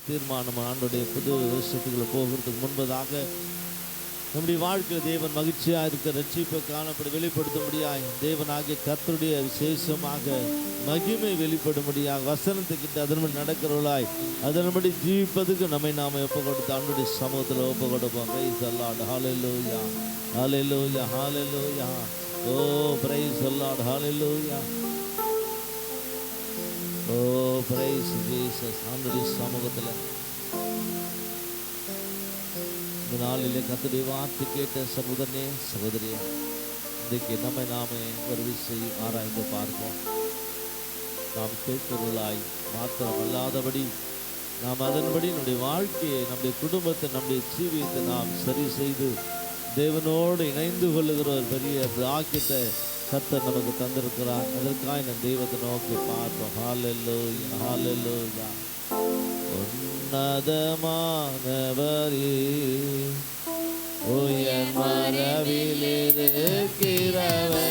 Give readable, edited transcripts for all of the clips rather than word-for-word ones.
தீர்மானம் ஆண்டுடைய புது வருஷத்துக்குள்ள போகிறதுக்கு முன்பதாக நம்முடைய வாழ்க்கையில் தேவன் மகிழ்ச்சியாக இருக்க ரட்சிப்பை காணப்பட வெளிப்படுத்தும்படியாய் தேவனாகிய கர்த்தருடைய விசேஷமாக மகிமை வெளிப்படும்படியாக வசனத்துக்கிட்ட அதன்படி நடக்கிறவர்களாய் அதன்படி ஜீவிப்பதுக்கு நம்மை நாம ஒப்பு கொடுத்து ஆண்டுடைய சமூகத்தில் ஒப்பு கொடுப்போம். Praise the lord. Hallelujah hallelujah hallelujah. Oh praise the lord. Hallelujah. Oh praise Jesus. ஆண்டுடைய சமூகத்தில் இந்த நாளிலே கர்த்தருடைய வார்த்தை கேட்ட சகோதரனே சகோதரியே, இன்றைக்கு நம்மை நாமே ஒரு விஷயம் ஆராய்ந்து பார்ப்போம். நாம் கேட்கிறவர்களாய் மாத்திரம் அல்லாதபடி நாம் அதன்படி நம்முடைய வாழ்க்கையை, நம்முடைய குடும்பத்தை, நம்முடைய ஜீவியத்தை நாம் சரி செய்து தேவனோடு இணைந்து கொள்ளுகிற ஒரு பெரிய பாக்கியத்தை கர்த்தர் நமக்கு தந்திருக்கிறார். அதற்காக நம் தெய்வத்தை நோக்கி பார்ப்போம். ஹல்லேலூயா ஹல்லேலூயா. உன்னதமானவரே, உயர் மரபில் இருக்கிறவர்,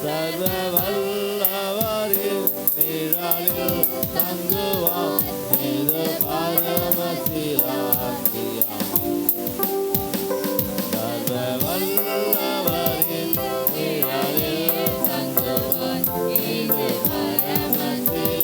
சர்வ வல்லவரின் நிழலில் தங்குவார். இது பரமசிலாக்கியம். சர்வ வல்லவரின் நிழலில் தங்குவார். இது பரமசிலாக்கியமே.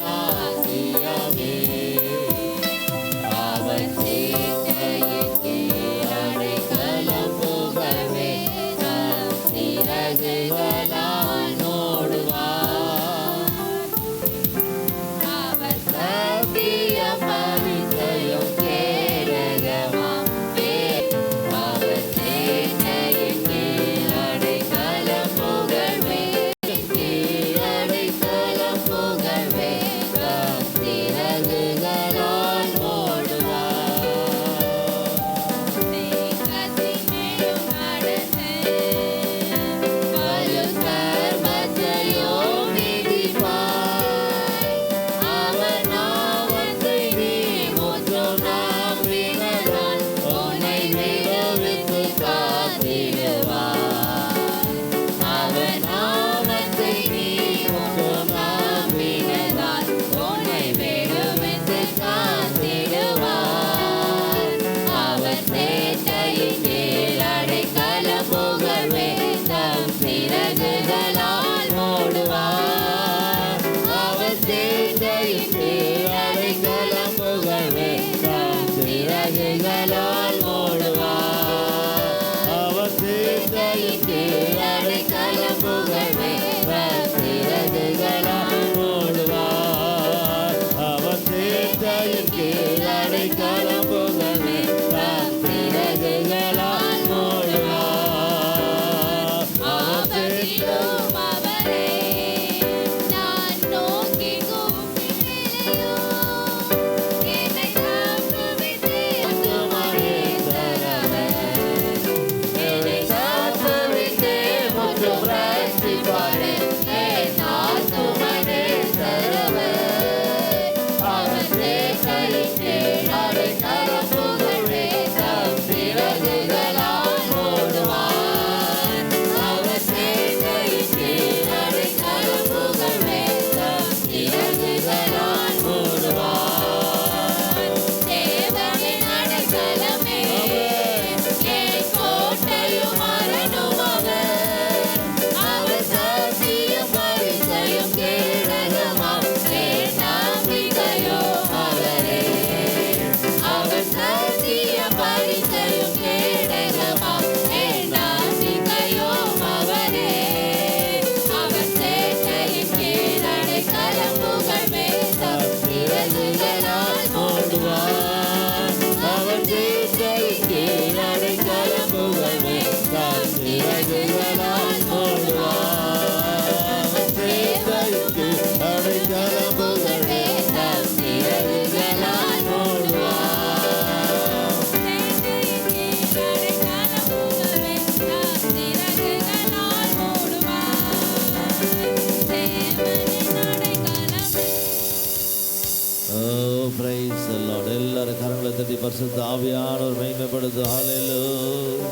எல்லாரும் கரங்களை தட்டி பரிசுத்த ஆவியானவர் மகிமைப்படுத்து. ஹல்லேலூயா.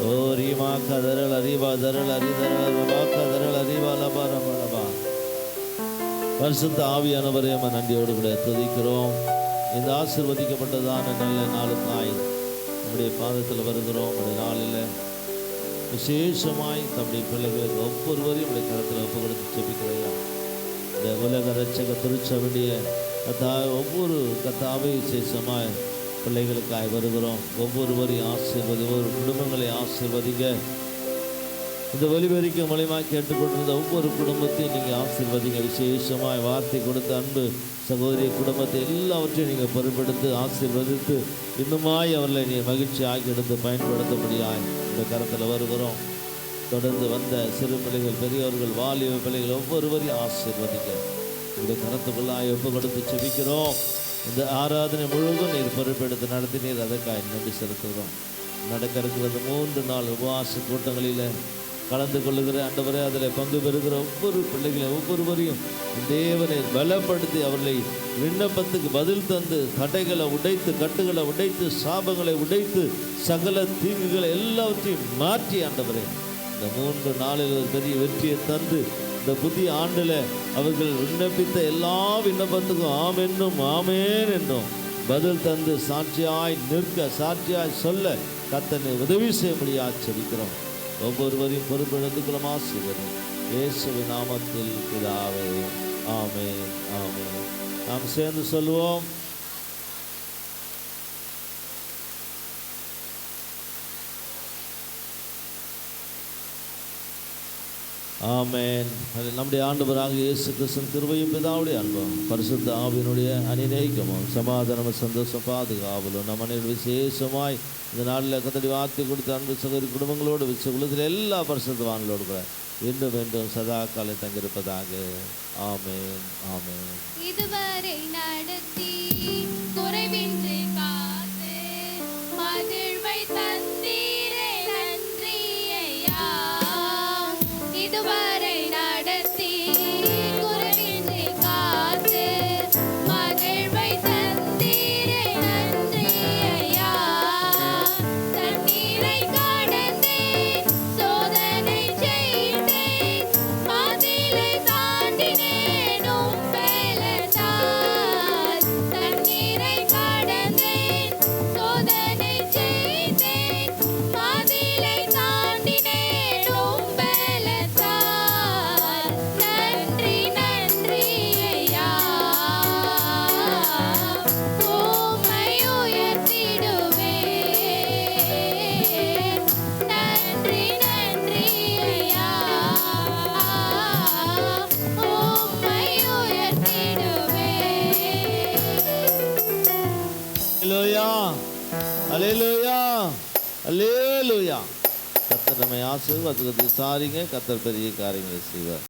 ஓ ரீமா கதறல் அறிவா தரல் அறிதரல் ரபா கதறல் அறிவா லபா ரபா. பரிசுத்த ஆவியானவரே நம்ம நன்றியோடு கூட துதிக்கிறோம். இந்த ஆசீர்வதிக்கப்பட்டதான நல்ல நாளுக்காய் நம்முடைய பாதத்தில் வருகிறோம். இந்த நாளில் விசேஷமாய் தம்முடைய பிள்ளைகளுக்கு ஒவ்வொருவரையும் உடைய கரத்தில் ஒப்பு கொடுத்து ஜெபிக்கிறையா. இந்த உலக ரட்சக திருச்சபையுடைய ஒவ்வொரு கத்தாவை விசேஷமாய் பிள்ளைகளுக்காய் வருகிறோம். ஒவ்வொருவரையும் ஒவ்வொரு குடும்பங்களை ஆசீர்வதிக்க, இந்த ஒலிபெருக்க மூலமாக கேட்டுக்கொண்டிருந்த ஒவ்வொரு குடும்பத்தையும் நீங்கள் ஆசீர்வதிங்க. விசேஷமாய் வார்த்தை கொடுத்த அன்பு சகோதரி குடும்பத்தை எல்லாவற்றையும் நீங்கள் பொறுப்பெடுத்து ஆசீர்வதித்து இன்னுமாய் அவர்களை நீ மகிழ்ச்சி ஆக்கி எடுத்து பயன்படுத்தபடியாய் இந்த கரத்தில் வருகிறோம். தொடர்ந்து வந்த சிறு பிள்ளைகள், பெரியவர்கள், வாலிப பிள்ளைகள் ஒவ்வொருவரையும் ஆசீர்வதிக்க இந்த கரத்துக்குள்ளாய் ஒப்பு கொடுத்து செபிக்கிறோம். இந்த ஆராதனை முழுவதும் நீர் பொறுப்பெடுத்து நடத்தினீர், அதற்காக நன்றி செலுத்துகிறோம். நடக்க இருக்கிறது 3 நாள் உபவாச கூட்டங்களில் கலந்து கொள்ளுகிற ஆண்டவரே, அதில் பங்கு பெறுகிற ஒவ்வொரு பிள்ளைகளையும் ஒவ்வொருவரையும் தேவனை பலப்படுத்தி அவர்களை விண்ணப்பத்துக்கு பதில் தந்து தடைகளை உடைத்து, கட்டுகளை உடைத்து, சாபங்களை உடைத்து, சகல தீங்குகளை எல்லாவற்றையும் மாற்றி ஆண்டவரே இந்த 3 நாளில் ஒரு பெரிய வெற்றியை தந்து இந்த புதிய ஆண்டில் அவர்கள் விண்ணப்பித்த எல்லா விண்ணப்பத்துக்கும் ஆம் என்னும் ஆமேன் என்னும் பதில் தந்து சாட்சியாய் நிற்க, சாட்சியாய் சொல்ல கர்த்தனை உதவி செய்ய முடியாது செபிக்கிறோம். ஒவ்வொருவரையும் பொறுப்பெடுத்துக்கலாம் ஆசீர்வதி இயேசுவின் நாமத்தில் பிதாவே, ஆமென், ஆமென். நாம் சேர்ந்து சொல்லுவோம். ஆமென். நம்முடைய ஆண்டவராகிய இயேசு கிறிஸ்துவின் கிருபையும் பிதாவுடைய அன்பும் பரிசுத்த ஆவியினுடைய அநிநேகமும் சமாதானமும் சந்தோஷம் பாதுகாவலும் நம்ம விசேஷமாய் இந்த நாளில் கர்த்தருடைய வார்த்தை கொடுத்த அன்பு சகோதரி குடும்பங்களோடு உலகத்தில் எல்லா பரிசுத்தவான்களோடு கூட இன்றும் என்றும் சதா காலம் தங்கியிருப்பதாக. ஆமென், ஆமென். இதுவரை நடத்தி குறைவின்றி காத்து மகிழ்வை தந்தீரே, நன்றி ஐயா. இதுவரை நடத்தி குறைவின்றி காத்து மகிழ்வை தந்தீரே, நன்றி ஐயா. தண்ணீரை கடந்தேன், சோதனை செய்தேன், அதிலை தாண்டினேன் உம் பலத்தால். தண்ணீரை கடந்தேன், சோதனை செய்தேன், அதிலை தாண்டினேன் உம் பலத்தால். நன்றி, நன்றி ஐயா. உம்மை உயர்த்திடுவேன். நன்றி, நன்றி ஐயா. உம்மை உயர்த்திடுவேன். அல்லேலூயா, அல்லேலூயா, அல்லேலூயா. கர்த்தர் நம்மை ஆசீர்வதித்து சாரிங்க. கர்த்தர் பெரிய காரியங்களை செய்வார்.